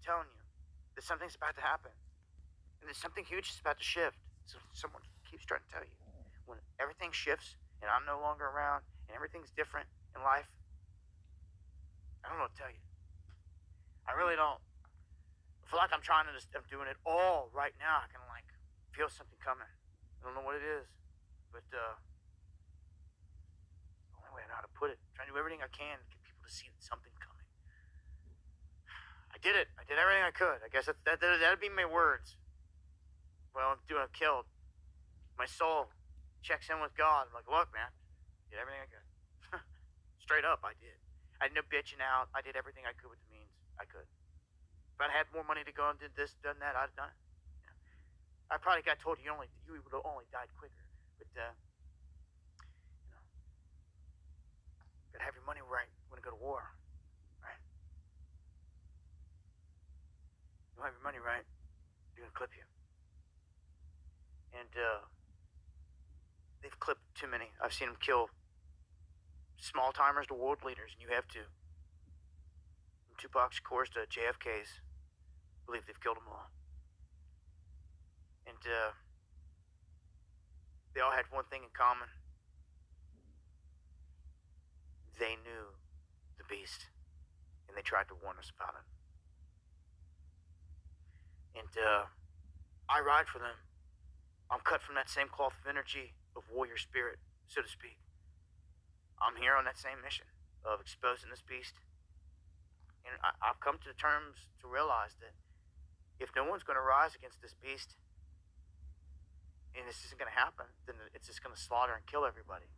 telling you that something's about to happen. And that something huge is about to shift. So someone keeps trying to tell you. When everything shifts and I'm no longer around and everything's different in life, I don't know what to tell you. I really don't. I feel like I'm doing it all right now. I can like feel something coming. I don't know what it is, but the only way I know how to put it, trying to do everything I can to get people to see that something's coming. I did it. I did everything I could. I guess that'd be my words. Well, I'm killed. My soul checks in with God. I'm like, look, man, did everything I could. Straight up, I did. I did no bitching out. I did everything I could with the means I could. If I'd had more money to go and did this, done that, I'd have done it. I probably got told you would have only died quicker. But gotta have your money right when you go to war, right? You don't have your money right, they're gonna clip you. And they've clipped too many. I've seen them kill small timers to world leaders, and you have too. From Tupac Shakur's to JFK's, I believe they've killed them all. And they all had one thing in common. They knew the beast, and they tried to warn us about it. And I ride for them. I'm cut from that same cloth of energy of warrior spirit, so to speak. I'm here on that same mission of exposing this beast. And I've come to terms to realize that if no one's going to rise against this beast, and this isn't going to happen, then it's just going to slaughter and kill everybody.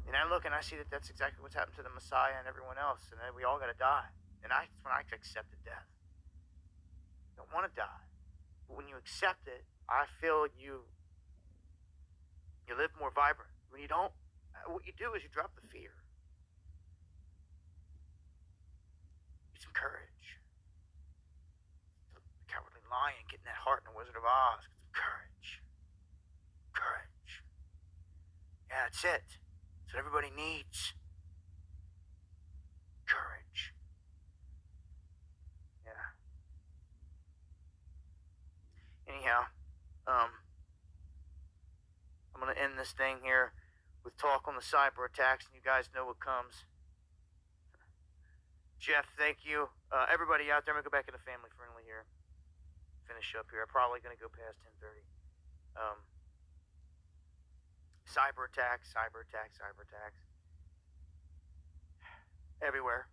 And I look and I see that that's exactly what's happened to the Messiah and everyone else, and then we all got to die. And that's when I accepted death. I don't want to die. But when you accept it, I feel you live more vibrant. When you don't, what you do is you drop the fear. Get some courage. The Cowardly Lion getting that heart in the Wizard of Oz. Get some courage. Courage. Yeah, that's it. That's what everybody needs. Courage. Yeah. Anyhow, I'm going to end this thing here with talk on the cyber attacks, and you guys know what comes. Jeff, thank you. Everybody out there, I'm going to go back into family friendly here. Finish up here. I'm probably going to go past 10:30. Cyber attacks. Everywhere.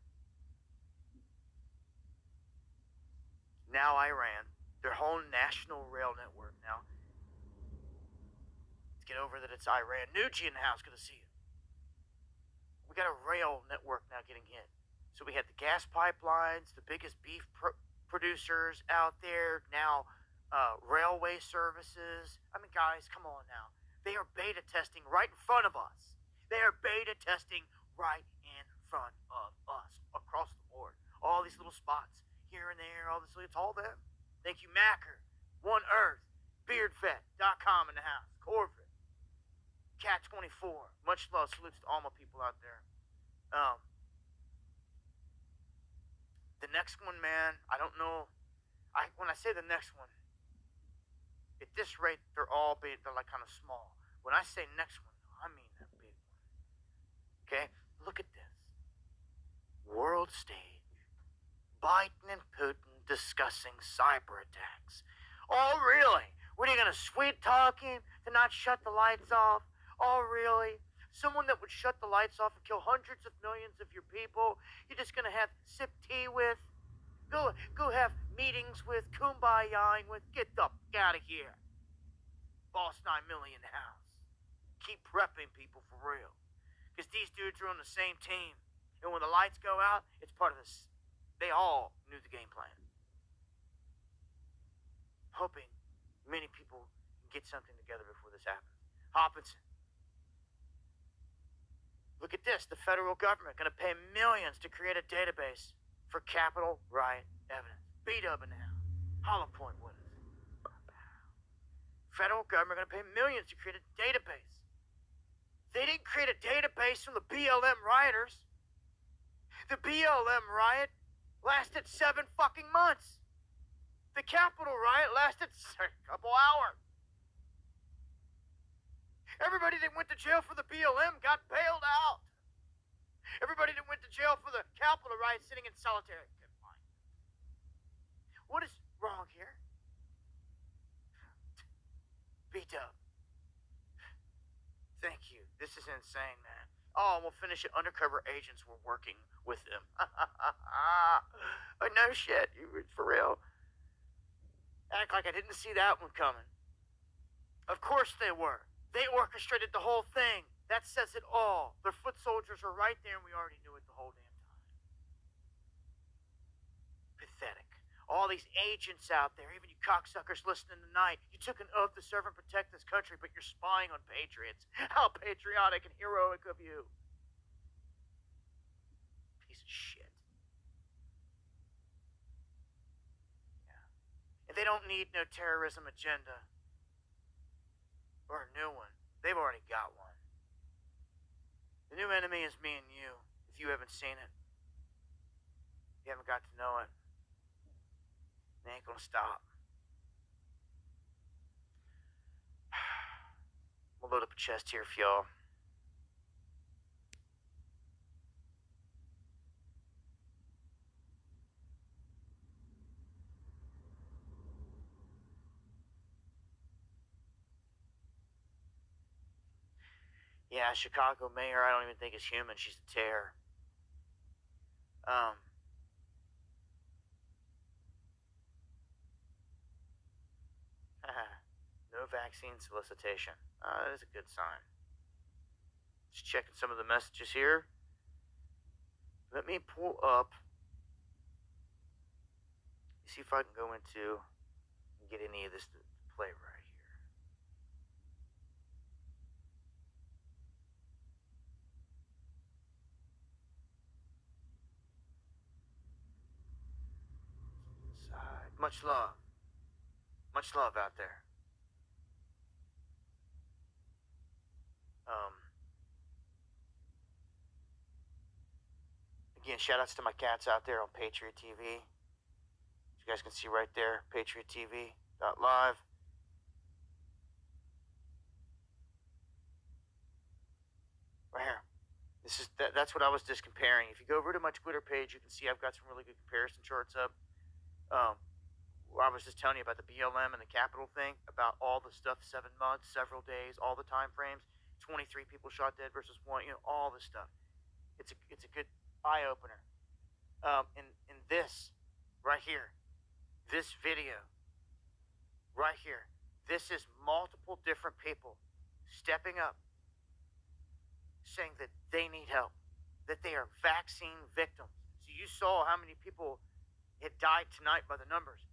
Now Iran, their whole national rail network now. Let's get over that it's Iran. Nucci in the house, good to see you. We got a rail network now getting hit. So we had the gas pipelines, the biggest beef producers out there, now railway services. I mean, guys, come on now. They are beta testing right in front of us. They are beta testing right in front of us across the board. All these little spots here and there, it's all them. Thank you, Macker, One Earth, BeardVet.com in the house, Corvette, Cat24. Much love, salutes to all my people out there. The next one, man, I don't know. When I say the next one, at this rate, they're like kind of small. When I say next one, I mean a big one. Okay? Look at this. World stage. Biden and Putin discussing cyber attacks. Oh, really? What are you going to sweet talk him to not shut the lights off? Oh, really? Someone that would shut the lights off and kill hundreds of millions of your people, you're just going to have sip tea with? Go have meetings with, kumbayaing with, get the f*** out of here. Boss 9 million in the house. Keep prepping people for real. Because these dudes are on the same team. And when the lights go out, it's part of this. They all knew the game plan. Hoping many people can get something together before this happens. Hopkinson. Look at this. The federal government going to pay millions to create a database for Capitol riot evidence. B-Dub in the house. Hollow Point with us. Federal government going to pay millions to create a database. They didn't create a database from the BLM rioters. The BLM riot lasted 7 fucking months. The Capitol riot lasted a couple hours. Everybody that went to jail for the BLM got bailed out. Everybody that went to jail for the Capitol riot sitting in solitary confinement. What is wrong here? B-Dub. Thank you. This is insane, man. Oh, and we'll finish it. Undercover agents were working with them. No shit. For real. Act like I didn't see that one coming. Of course they were. They orchestrated the whole thing. That says it all. Their foot soldiers are right there, and we already knew it the whole damn time. Pathetic. All these agents out there, even you cocksuckers listening tonight, you took an oath to serve and protect this country, but you're spying on patriots. How patriotic and heroic of you. Piece of shit. Yeah. And they don't need no terrorism agenda. Or a new one. They've already got one. The new enemy is me and you, if you haven't seen it. You haven't got to know it. They ain't gonna stop. We'll load up a chest here for y'all. Yeah, Chicago mayor, I don't even think is human. She's a terror. No vaccine solicitation. That is a good sign. Just checking some of the messages here. Let me pull up. See if I can go into and get any of this to play right here. Side. Much love. Much love out there. Again, shout outs to my cats out there on Patriot TV. As you guys can see right there, PatriotTV.live. Right here. That's what I was just comparing. If you go over to my Twitter page, you can see I've got some really good comparison charts up. I was just telling you about the BLM and the Capitol thing, about all the stuff, 7 months, several days, all the time frames, 23 people shot dead versus 1, all this stuff. It's a good eye opener. In this right here, this video right here, this is multiple different people stepping up, saying that they need help, that they are vaccine victims. So you saw how many people had died tonight by the numbers.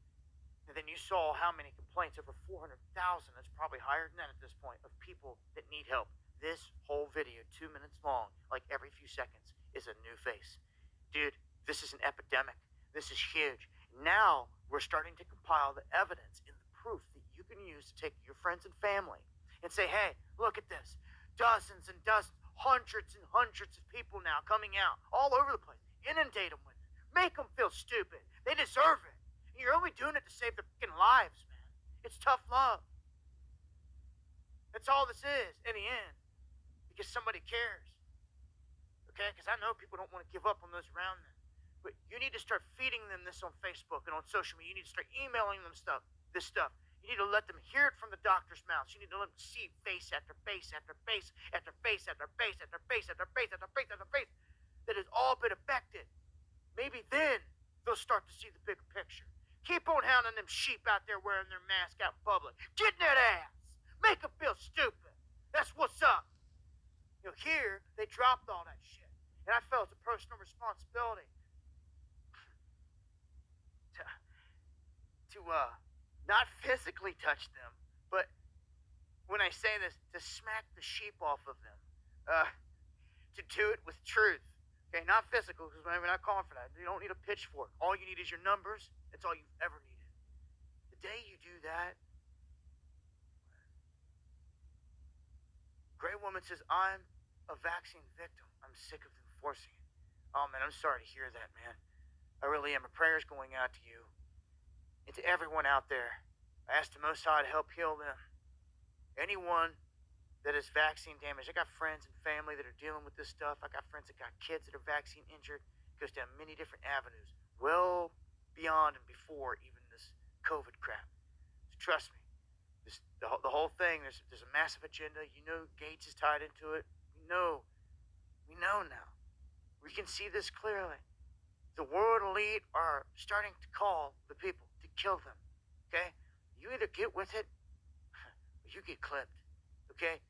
And then you saw how many complaints, over 400,000, that's probably higher than that at this point, of people that need help. This whole video, 2 minutes long, like every few seconds, is a new face. Dude, this is an epidemic. This is huge. Now we're starting to compile the evidence and the proof that you can use to take your friends and family and say, hey, look at this. Dozens and dozens, hundreds and hundreds of people now coming out all over the place. Inundate them with it. Make them feel stupid. They deserve it. You're only doing it to save their fucking lives, man. It's tough love. That's all this is in the end. Because somebody cares. Okay? Because I know people don't want to give up on those around them. But you need to start feeding them this on Facebook and on social media. You need to start emailing them this stuff. You need to let them hear it from the doctor's mouths. You need to let them see face after face after face after face after face after face after face after face after face that has all been affected. Maybe then they'll start to see the bigger picture. Keep on hounding them sheep out there wearing their mask out in public. Get in that ass. Make them feel stupid. That's what's up. Here, they dropped all that shit. And I felt it's a personal responsibility to not physically touch them, but when I say this, to smack the sheep off of them. To do it with truth. Okay, not physical, because we're not calling for that. You don't need a pitchfork. All you need is your numbers. That's all you've ever needed. The day you do that, Gray Woman says, I'm a vaccine victim. I'm sick of them forcing it. Oh, man, I'm sorry to hear that, man. I really am. My prayer's going out to you and to everyone out there. I ask the Most High to help heal them. Anyone that is vaccine damaged. I got friends and family that are dealing with this stuff. I got friends that got kids that are vaccine injured. It goes down many different avenues, well beyond and before even this COVID crap. So trust me, the whole thing. There's a massive agenda. You know, Gates is tied into it. We know now. We can see this clearly. The world elite are starting to call the people to kill them. Okay, you either get with it or you get clipped. Okay,